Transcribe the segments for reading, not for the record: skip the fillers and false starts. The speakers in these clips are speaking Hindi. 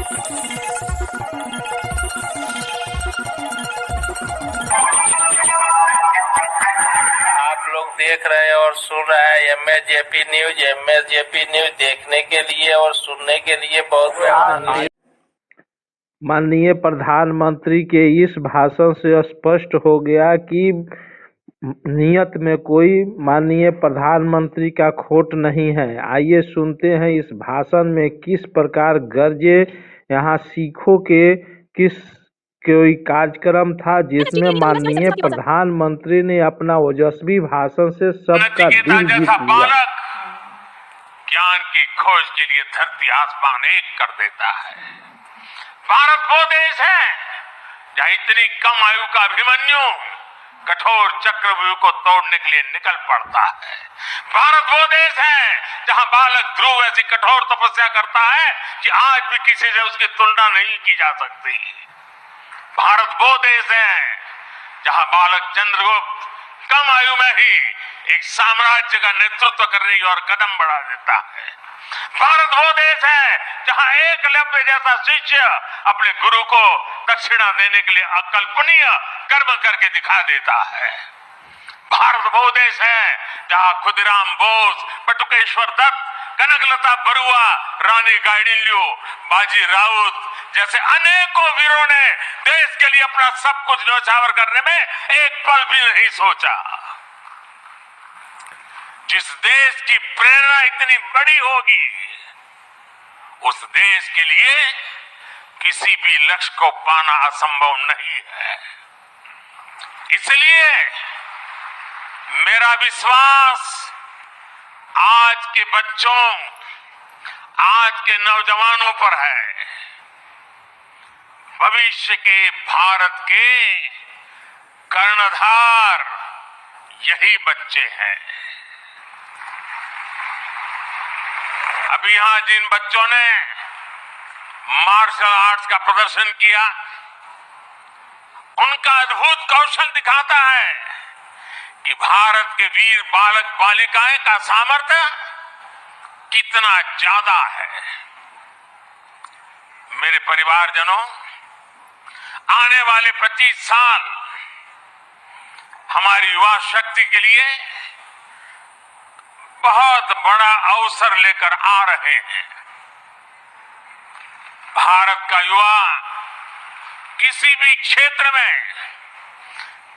आप लोग देख रहे हैं और सुन रहे हैं MSJP न्यूज। MSJP न्यूज देखने के लिए और सुनने के लिए बहुत माननीय प्रधानमंत्री के इस भाषण से स्पष्ट हो गया कि नियत में कोई माननीय प्रधानमंत्री का खोट नहीं है। आइए सुनते हैं इस भाषण में किस प्रकार गरजे। यहाँ सिखों के किस कोई कार्यक्रम था जिसमें माननीय प्रधानमंत्री ने अपना ओजस्वी भाषण से सबका दिल जीत लिया। ज्ञान की खोज के लिए धरती आसमान एक कर देता है। भारत वो देश है जहाँ इतनी कम आयु का अभिमन्यु कठोर चक्रव्यूह को तोड़ने के लिए निकल पड़ता है। भारत वो देश है जहाँ बालक ध्रुव ऐसी कठोर तपस्या करता है कि आज भी किसी से उसकी तुलना नहीं की जा सकती। भारत वो देश है जहाँ बालक चंद्रगुप्त कम आयु में ही एक साम्राज्य का नेतृत्व करने की ओर कदम बढ़ा देता है। भारत वो देश है जहाँ एकलव्य जैसा शिष्य अपने गुरु को दक्षिणा देने के लिए अकल्पनीय कर्म करके दिखा देता है। भारत वो देश है जहाँ खुदीराम बोस, बटुकेश्वर दत्त, कनकलता बरुआ, रानी गाइडिंलियो, बाजी राउत जैसे अनेकों वीरों ने देश के लिए अपना सब कुछ न्यौछावर करने में एक पल भी नहीं सोचा। जिस देश की प्रेरणा इतनी बड़ी होगी उस देश के लिए किसी भी लक्ष्य को पाना असंभव नहीं है। इसलिए मेरा विश्वास आज के बच्चों, आज के नौजवानों पर है। भविष्य के भारत के कर्णधार यही बच्चे हैं। अभी यहां जिन बच्चों ने मार्शल आर्ट्स का प्रदर्शन किया, उनका अद्भुत कौशल दिखाता है कि भारत के वीर बालक बालिकाएं का सामर्थ्य कितना ज्यादा है। मेरे परिवारजनों, आने वाले 25 साल हमारी युवा शक्ति के लिए बहुत बड़ा अवसर लेकर आ रहे हैं। भारत का युवा किसी भी क्षेत्र में,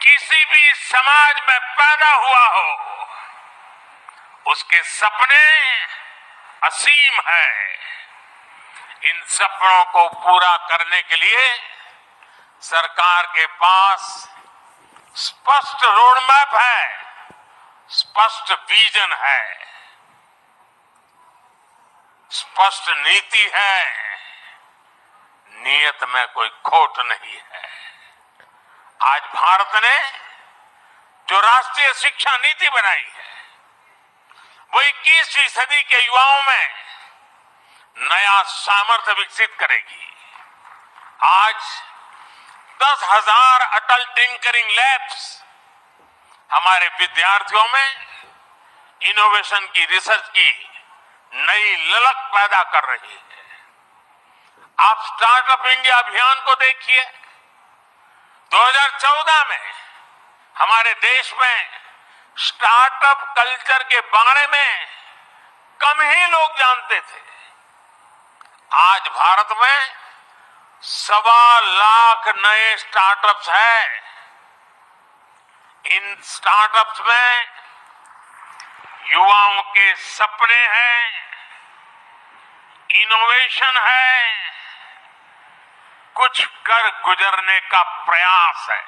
किसी भी समाज में पैदा हुआ हो, उसके सपने असीम है। इन सपनों को पूरा करने के लिए सरकार के पास स्पष्ट रोड मैप है, स्पष्ट विजन है, स्पष्ट नीति है, नियत में कोई खोट नहीं है। आज भारत ने जो राष्ट्रीय शिक्षा नीति बनाई है वो 21वीं सदी के युवाओं में नया सामर्थ्य विकसित करेगी। आज 10,000 अटल टिंकरिंग लैब्स हमारे विद्यार्थियों में इनोवेशन की, रिसर्च की नई ललक पैदा कर रही है। आप स्टार्टअप इंडिया अभियान को देखिए। 2014 में हमारे देश में स्टार्टअप कल्चर के बारे में कम ही लोग जानते थे। आज भारत में 1.25 लाख नए स्टार्टअप्स हैं। इन स्टार्टअप्स में युवाओं के सपने हैं, इनोवेशन है, कुछ कर गुजरने का प्रयास है।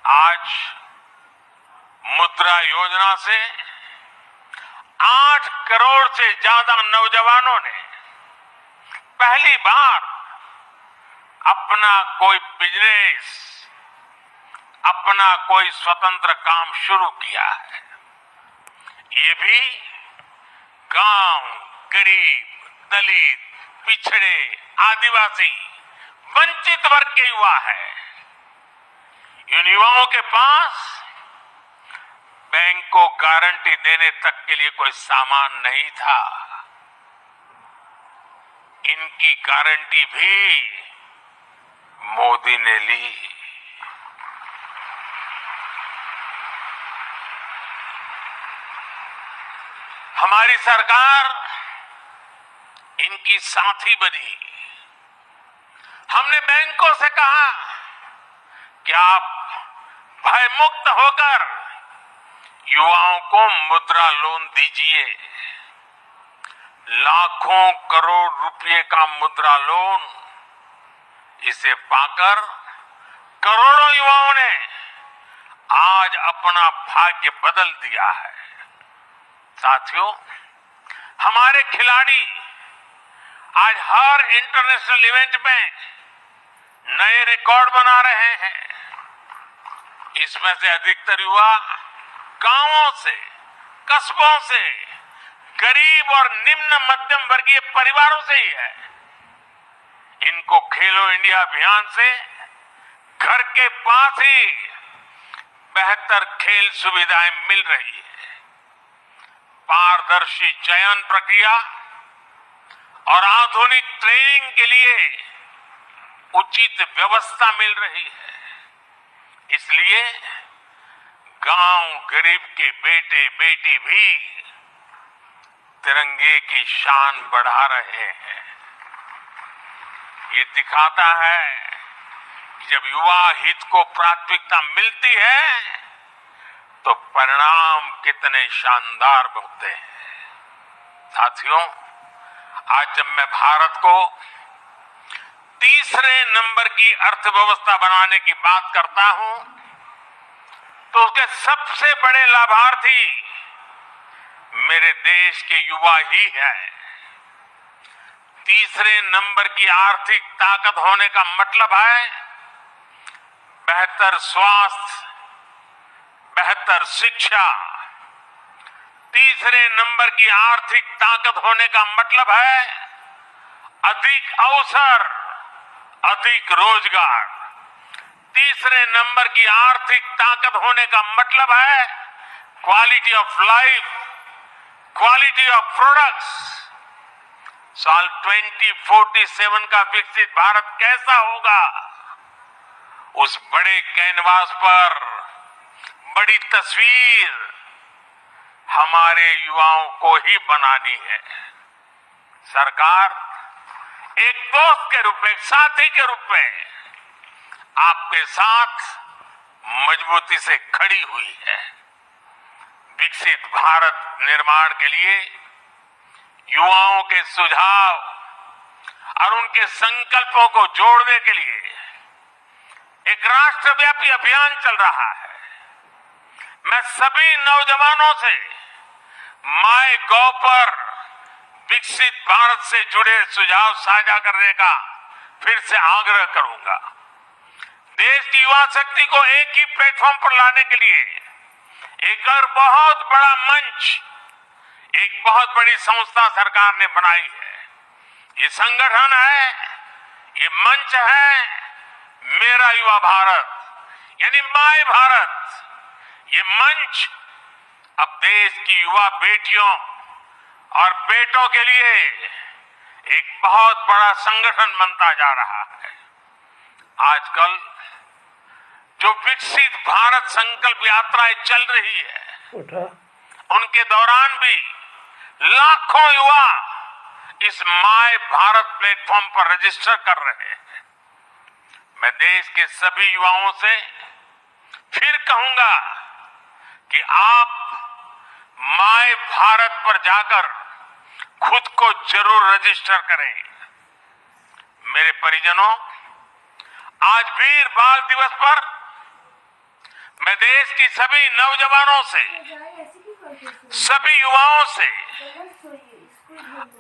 आज मुद्रा योजना से 8 करोड़ से ज्यादा नौजवानों ने पहली बार अपना कोई बिजनेस, अपना कोई स्वतंत्र काम शुरू किया है। ये भी गांव, गरीब, दलित, पिछड़े, आदिवासी, वंचित वर्ग के युवा है। इन युवाओं के पास बैंक को गारंटी देने तक के लिए कोई सामान नहीं था। इनकी गारंटी भी मोदी ने ली। हमारी सरकार इनकी साथी बनी। हमने बैंकों से कहा कि आप भय मुक्त होकर युवाओं को मुद्रा लोन दीजिए। लाखों करोड़ रुपए का मुद्रा लोन, इसे पाकर करोड़ों युवाओं ने आज अपना भाग्य बदल दिया है। साथियों, हमारे खिलाड़ी आज हर इंटरनेशनल इवेंट में नए रिकॉर्ड बना रहे हैं। इसमें से अधिकतर युवा गांवों से, कस्बों से, गरीब और निम्न मध्यम वर्गीय परिवारों से ही है। इनको खेलो इंडिया अभियान से घर के पास ही बेहतर खेल सुविधाएं मिल रही है। पारदर्शी चयन प्रक्रिया और आधुनिक ट्रेनिंग के लिए उचित व्यवस्था मिल रही है। इसलिए गांव गरीब के बेटे बेटी भी तिरंगे की शान बढ़ा रहे हैं। ये दिखाता है कि जब युवा हित को प्राथमिकता मिलती है तो परिणाम कितने शानदार होते हैं। साथियों, आज जब मैं भारत को तीसरे नंबर की अर्थव्यवस्था बनाने की बात करता हूं तो उसके सबसे बड़े लाभार्थी मेरे देश के युवा ही हैं। तीसरे नंबर की आर्थिक ताकत होने का मतलब है बेहतर स्वास्थ्य, बेहतर शिक्षा। तीसरे नंबर की आर्थिक ताकत होने का मतलब है अधिक अवसर, अधिक रोजगार। तीसरे नंबर की आर्थिक ताकत होने का मतलब है quality of life, quality of products. साल 2047 का विकसित भारत कैसा होगा, उस बड़े कैनवास पर बड़ी तस्वीर हमारे युवाओं को ही बनानी है। सरकार एक दोस्त के रूप में, एक साथी के रूप में आपके साथ मजबूती से खड़ी हुई है। विकसित भारत निर्माण के लिए युवाओं के सुझाव और उनके संकल्पों को जोड़ने के लिए एक राष्ट्रव्यापी अभियान चल रहा है। मैं सभी नौजवानों से माईगॉव पर विकसित भारत से जुड़े सुझाव साझा करने का फिर से आग्रह करूंगा। देश की युवा शक्ति को एक ही प्लेटफॉर्म पर लाने के लिए एक और बहुत बड़ा मंच, एक बहुत बड़ी संस्था सरकार ने बनाई है। ये संगठन है, ये मंच है मेरा युवा भारत, यानी माय भारत। ये मंच अब देश की युवा बेटियों और बेटों के लिए एक बहुत बड़ा संगठन बनता जा रहा है। आजकल जो विकसित भारत संकल्प यात्राएं चल रही है, उनके दौरान भी लाखों युवा इस माय भारत प्लेटफॉर्म पर रजिस्टर कर रहे हैं। मैं देश के सभी युवाओं से फिर कहूंगा कि आप माय भारत पर जाकर खुद को जरूर रजिस्टर करें। मेरे परिजनों, आज वीर बाल दिवस पर मैं देश की सभी नौजवानों से, सभी युवाओं से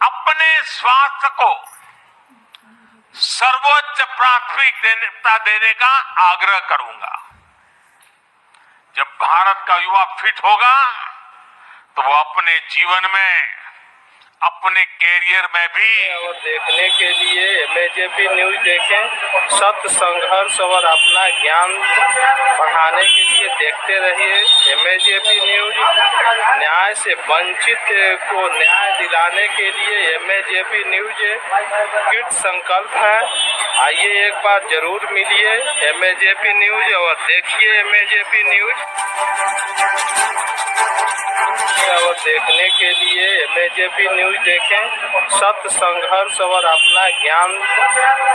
अपने स्वास्थ्य को सर्वोच्च प्राथमिकता देने का आग्रह करूंगा। जब भारत का युवा फिट होगा तो वो अपने जीवन में अपने कैरियर में भी। और देखने के लिए MAJP न्यूज देखें, सत्य, संघर्ष और अपना ज्ञान बढ़ाने के लिए देखते रहिए MAJP न्यूज। न्याय से वंचित को न्याय दिलाने के लिए MAJP न्यूज कृत संकल्प है। आइए एक बार जरूर मिलिए MAJP न्यूज और देखिए MAJP न्यूज। और देखने के लिए MAJP न्यूज देखें, सत्य, संघर्ष और अपना ज्ञान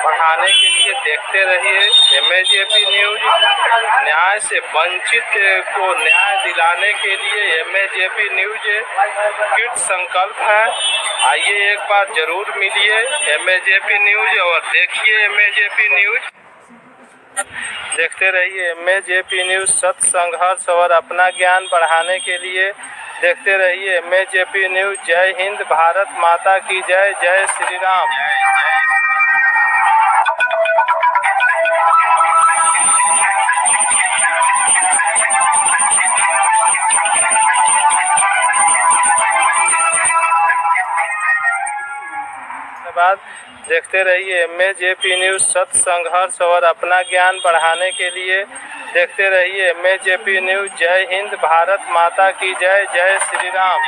बढ़ाने के लिए देखते रहिए MAJP न्यूज। न्याय से वंचित को न्याय दिलाने के लिए MAJP न्यूज कृत संकल्प है। आइए एक बार जरूर मिलिए MAJP न्यूज और देखिए MAJP न्यूज। देखते रहिए MAJP न्यूज, सत्य, संघर्ष और अपना ज्ञान बढ़ाने के लिए देखते रहिए MAJP न्यूज। जय हिंद, भारत माता की जय, जय श्री राम। धन्यवाद। देखते रहिए MAJP न्यूज, सत्य, संघर्ष और अपना ज्ञान बढ़ाने के लिए देखते रहिए MAJP न्यूज। जय हिंद, भारत माता की जय, जय श्री राम।